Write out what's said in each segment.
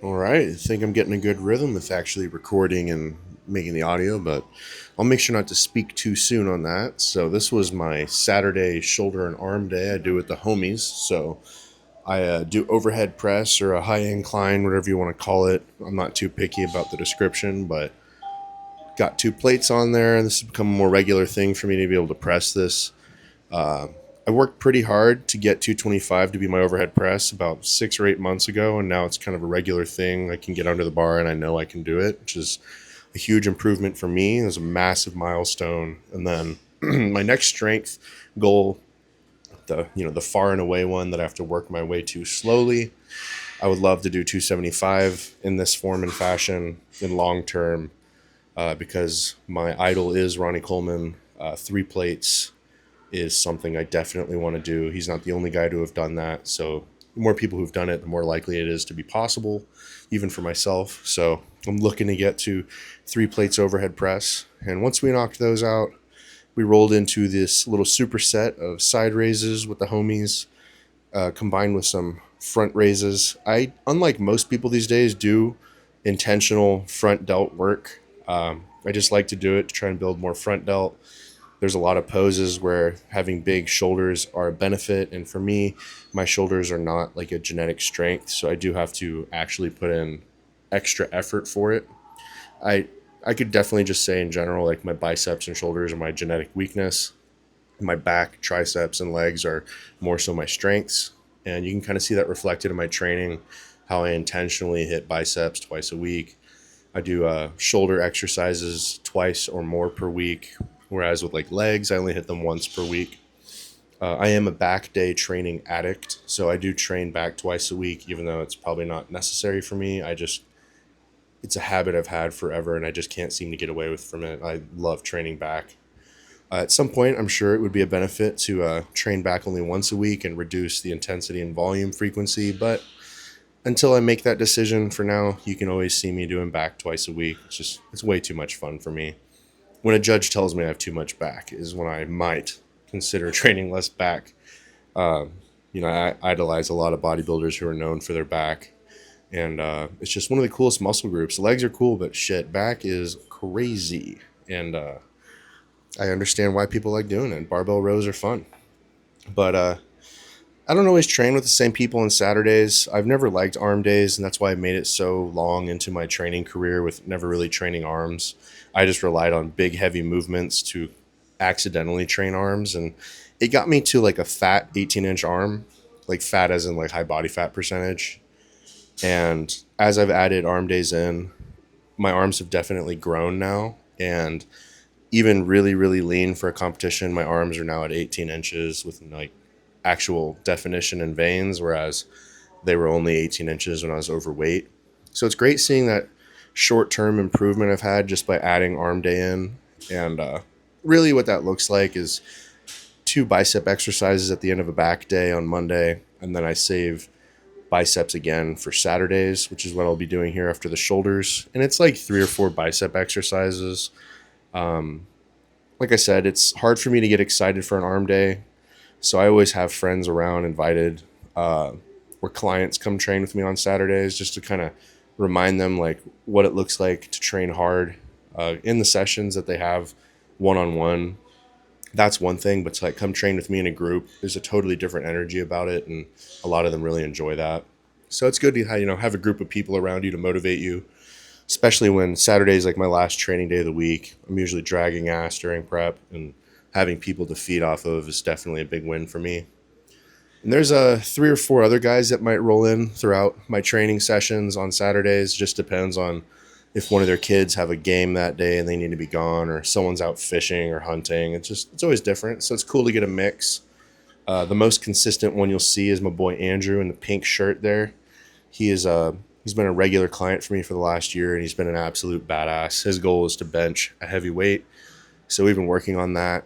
All right, I think I'm getting a good rhythm with actually recording and making the audio, but I'll make sure not to speak too soon on that. So, this was my Saturday shoulder and arm day I do with the homies. So, I do overhead press or a high incline, whatever you want to call it. I'm not too picky about the description, but got two plates on there. This has become a more regular thing for me to be able to press this. I worked pretty hard to get 225 to be my overhead press about 6 or 8 months ago, and now it's kind of a regular thing. I can get under the bar and I know I can do it, which is a huge improvement for me. It was a massive milestone. And then my next strength goal, the far and away one that I have to work my way to slowly, I would love to do 275 in this form and fashion in long term, because my idol is Ronnie Coleman. Three plates is something I definitely want to do. He's not the only guy to have done that. So the more people who've done it, the more likely it is to be possible, even for myself. So I'm looking to get to three plates overhead press. And once we knocked those out, we rolled into this little superset of side raises with the homies, combined with some front raises. I, unlike most people these days, do intentional front delt work. I just like to do it to try and build more front delt. There's a lot of poses where having big shoulders are a benefit, and for me, my shoulders are not like a genetic strength, so I do have to actually put in extra effort for it. I i could definitely just say in general, like, my biceps and shoulders are my genetic weakness. My back, triceps, and legs are more so my strengths, and you can kind of see that reflected in my training, how I intentionally hit biceps twice a week. I do shoulder exercises twice or more per week, whereas with like legs, I only hit them once per week. I am a back day training addict, so I do train back twice a week, even though it's probably not necessary for me. It's a habit I've had forever, and I just can't seem to get away with from it. I love training back. At some point, I'm sure it would be a benefit to train back only once a week and reduce the intensity and volume frequency, but until I make that decision, for now, you can always see me doing back twice a week. It's way too much fun for me. When a judge tells me I have too much back is when I might consider training less back. I idolize a lot of bodybuilders who are known for their back, and it's just one of the coolest muscle groups. Legs are cool, but shit, back is crazy, and I understand why people like doing it. Barbell rows are fun, but I don't always train with the same people on Saturdays. I've never liked arm days, and that's why I made it so long into my training career with never really training arms. I just relied on big, heavy movements to accidentally train arms, and it got me to like a fat 18-inch arm, like fat as in like high body fat percentage. And as I've added arm days in, my arms have definitely grown now, and even really, really lean for a competition, my arms are now at 18 inches with like actual definition and veins, whereas they were only 18 inches when I was overweight. So it's great seeing that short term improvement I've had just by adding arm day in. And really, what that looks like is two bicep exercises at the end of a back day on Monday. And then I save biceps again for Saturdays, which is what I'll be doing here after the shoulders. And it's like three or four bicep exercises. Like I said, it's hard for me to get excited for an arm day. So I always have friends around invited, where clients come train with me on Saturdays, just to kind of remind them like what it looks like to train hard in the sessions that they have one on one. That's one thing, but to like come train with me in a group, there's a totally different energy about it, and a lot of them really enjoy that. So it's good to have a group of people around you to motivate you, especially when Saturday is like my last training day of the week. I'm usually dragging ass during prep, and having people to feed off of is definitely a big win for me. And there's three or four other guys that might roll in throughout my training sessions on Saturdays. Just depends on if one of their kids have a game that day and they need to be gone, or someone's out fishing or hunting. It's always different. So it's cool to get a mix. The most consistent one you'll see is my boy Andrew in the pink shirt there. He's been a regular client for me for the last year, and he's been an absolute badass. His goal is to bench a heavy weight, so we've been working on that.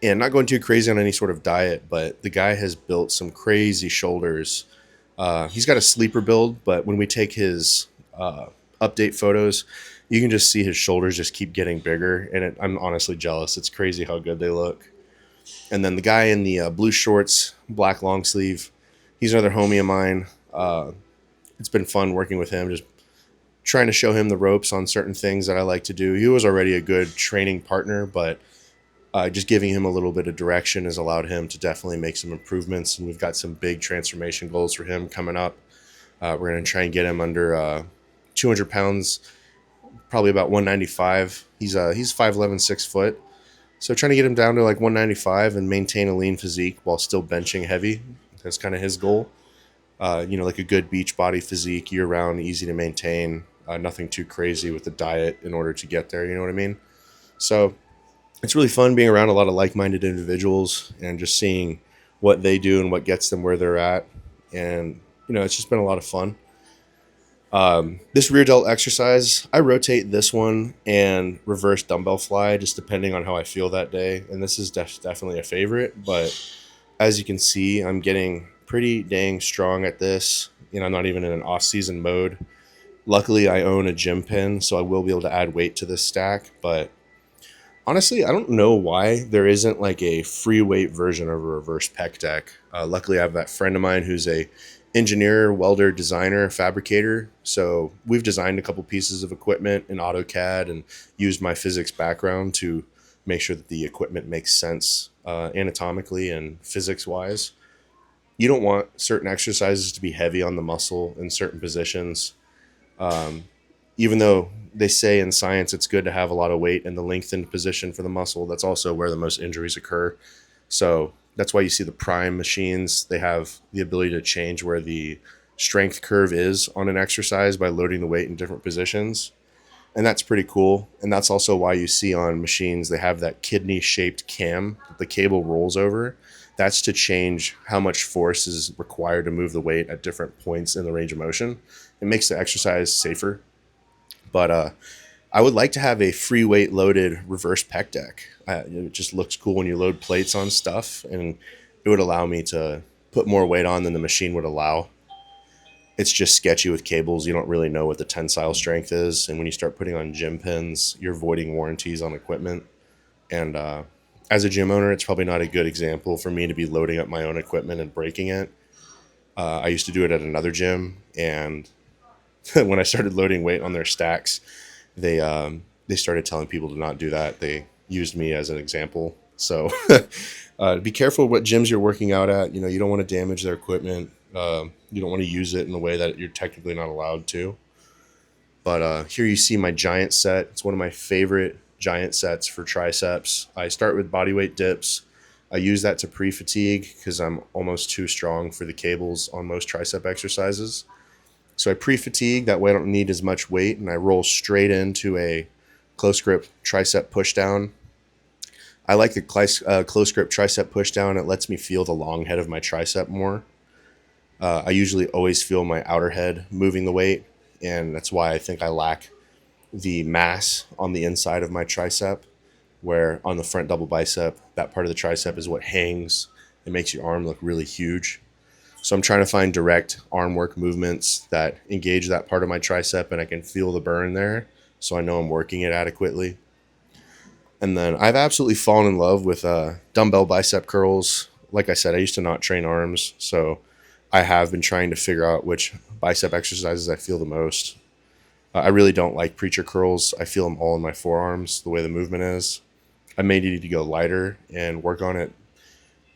And not going too crazy on any sort of diet, but the guy has built some crazy shoulders. He's got a sleeper build, but when we take his update photos, you can just see his shoulders just keep getting bigger, and I'm honestly jealous. It's crazy how good they look. And then the guy in the blue shorts, black long sleeve, he's another homie of mine. it's been fun working with him, just trying to show him the ropes on certain things that I like to do. He was already a good training partner, but just giving him a little bit of direction has allowed him to definitely make some improvements. And we've got some big transformation goals for him coming up. We're going to try and get him under 200 pounds, probably about 195. He's 5'11", 6 foot. So trying to get him down to like 195 and maintain a lean physique while still benching heavy. That's kind of his goal. Like a good beach body physique year round, easy to maintain. Nothing too crazy with the diet in order to get there. You know what I mean? So it's really fun being around a lot of like-minded individuals and just seeing what they do and what gets them where they're at. And, it's just been a lot of fun. This rear delt exercise, I rotate this one and reverse dumbbell fly just depending on how I feel that day. And this is definitely a favorite, but as you can see, I'm getting pretty dang strong at this. I'm not even in an off-season mode. Luckily, I own a gym pin, so I will be able to add weight to this stack, but honestly, I don't know why there isn't like a free weight version of a reverse pec deck. Luckily, I have that friend of mine who's a engineer, welder, designer, fabricator. So we've designed a couple pieces of equipment in AutoCAD and used my physics background to make sure that the equipment makes sense anatomically and physics wise. You don't want certain exercises to be heavy on the muscle in certain positions. Even though they say in science it's good to have a lot of weight in the lengthened position for the muscle, that's also where the most injuries occur. So that's why you see the prime machines, they have the ability to change where the strength curve is on an exercise by loading the weight in different positions. And that's pretty cool. And that's also why you see on machines, they have that kidney shaped cam that the cable rolls over. That's to change how much force is required to move the weight at different points in the range of motion. It makes the exercise safer. But I would like to have a free weight loaded reverse pec deck. It just looks cool when you load plates on stuff, and it would allow me to put more weight on than the machine would allow. It's just sketchy with cables. You don't really know what the tensile strength is. And when you start putting on gym pins, you're voiding warranties on equipment. And as a gym owner, it's probably not a good example for me to be loading up my own equipment and breaking it. I used to do it at another gym, and when I started loading weight on their stacks, they started telling people to not do that. They used me as an example. So be careful what gyms you're working out at. You don't want to damage their equipment. You don't want to use it in a way that you're technically not allowed to. But here you see my giant set. It's one of my favorite giant sets for triceps. I start with bodyweight dips. I use that to pre-fatigue because I'm almost too strong for the cables on most tricep exercises. So I pre-fatigue, that way I don't need as much weight, and I roll straight into a close grip tricep pushdown. I like the close grip tricep pushdown. It lets me feel the long head of my tricep more. I usually always feel my outer head moving the weight, and that's why I think I lack the mass on the inside of my tricep, where on the front double bicep, that part of the tricep is what hangs. It makes your arm look really huge. So I'm trying to find direct arm work movements that engage that part of my tricep, and I can feel the burn there, so I know I'm working it adequately. And then I've absolutely fallen in love with dumbbell bicep curls. Like I said, I used to not train arms, so I have been trying to figure out which bicep exercises I feel the most. I really don't like preacher curls. I feel them all in my forearms, the way the movement is. I may need to go lighter and work on it,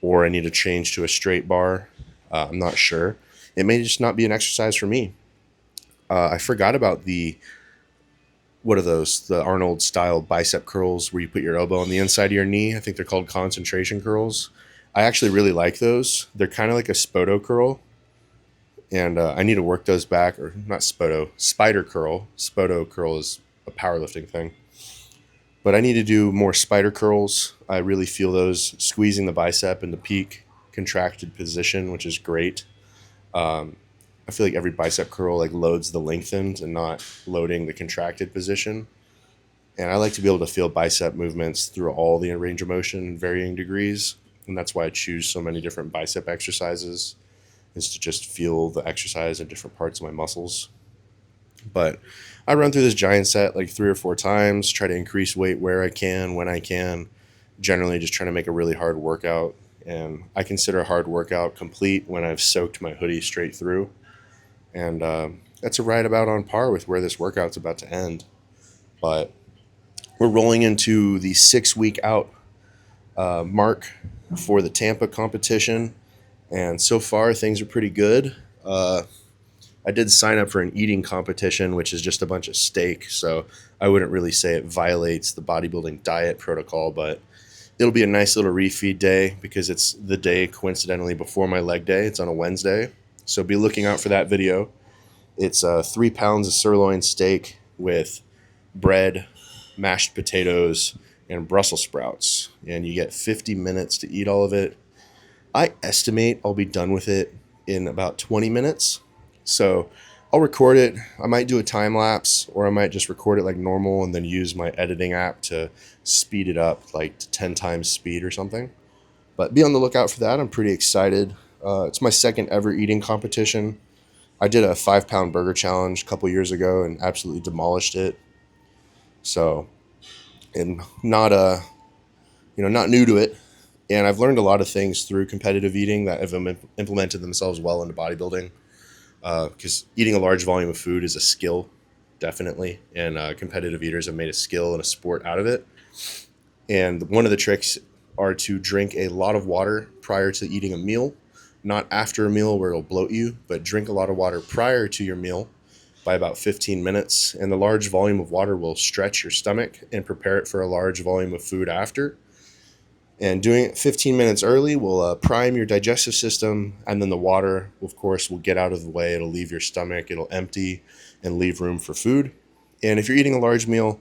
or I need to change to a straight bar. I'm not sure. It may just not be an exercise for me. I forgot about what are those? The Arnold style bicep curls where you put your elbow on the inside of your knee. I think they're called concentration curls. I actually really like those. They're kind of like a Spoto curl. And I need to work those back, or not Spoto, spider curl. Spoto curl is a powerlifting thing. But I need to do more spider curls. I really feel those squeezing the bicep in the peak contracted position, which is great. I feel like every bicep curl like loads the lengthened and not loading the contracted position. And I like to be able to feel bicep movements through all the range of motion in varying degrees. And that's why I choose so many different bicep exercises, is to just feel the exercise in different parts of my muscles. But I run through this giant set like 3 or 4 times, try to increase weight where I can, when I can, generally just trying to make a really hard workout. And I consider a hard workout complete when I've soaked my hoodie straight through. and that's right about on par with where this workout's about to end. But we're rolling into the 6 week out mark for the Tampa competition, and so far things are pretty good. I did sign up for an eating competition, which is just a bunch of steak, so I wouldn't really say it violates the bodybuilding diet protocol, but it'll be a nice little refeed day because it's the day coincidentally before my leg day. It's on a Wednesday, so be looking out for that video. It's 3 pounds of sirloin steak with bread, mashed potatoes, and Brussels sprouts, and you get 50 minutes to eat all of it. I estimate I'll be done with it in about 20 minutes. So I'll record it. I might do a time lapse, or I might just record it like normal and then use my editing app to speed it up like to 10 times speed or something. But be on the lookout for that. I'm pretty excited. It's my second ever eating competition. I did a 5 pound burger challenge a couple years ago and absolutely demolished it. So, and not not new to it. And I've learned a lot of things through competitive eating that have implemented themselves well into bodybuilding. Because eating a large volume of food is a skill, definitely. And competitive eaters have made a skill and a sport out of it. And one of the tricks are to drink a lot of water prior to eating a meal, not after a meal where it'll bloat you, but drink a lot of water prior to your meal by about 15 minutes. And the large volume of water will stretch your stomach and prepare it for a large volume of food after. And doing it 15 minutes early will prime your digestive system, and then the water, of course, will get out of the way. It'll leave your stomach, it'll empty and leave room for food. And if you're eating a large meal,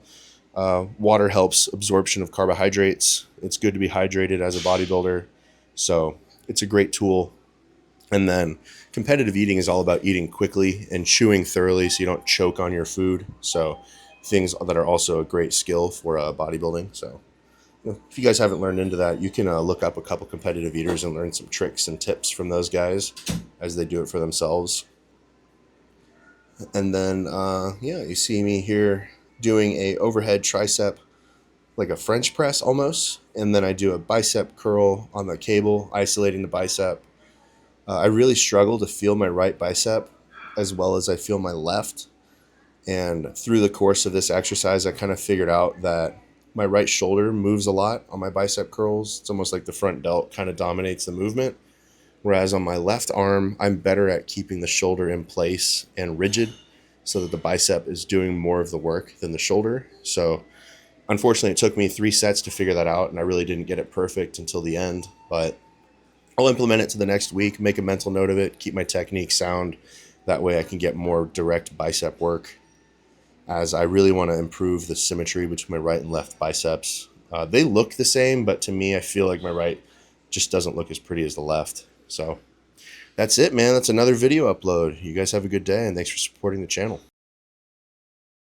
water helps absorption of carbohydrates. It's good to be hydrated as a bodybuilder, so it's a great tool. And then competitive eating is all about eating quickly and chewing thoroughly so you don't choke on your food. So things that are also a great skill for bodybuilding. So if you guys haven't learned into that, you can look up a couple competitive eaters and learn some tricks and tips from those guys as they do it for themselves. And then, you see me here doing a overhead tricep, like a French press almost. And then I do a bicep curl on the cable, isolating the bicep. I really struggle to feel my right bicep as well as I feel my left. And through the course of this exercise, I kind of figured out that my right shoulder moves a lot on my bicep curls. It's almost like the front delt kind of dominates the movement. Whereas on my left arm, I'm better at keeping the shoulder in place and rigid so that the bicep is doing more of the work than the shoulder. So unfortunately, it took me 3 sets to figure that out, and I really didn't get it perfect until the end. But I'll implement it to the next week, make a mental note of it, keep my technique sound. That way I can get more direct bicep work, as I really want to improve the symmetry between my right and left biceps. They look the same, but to me, I feel like my right just doesn't look as pretty as the left. So that's it, man. That's another video upload. You guys have a good day, and thanks for supporting the channel.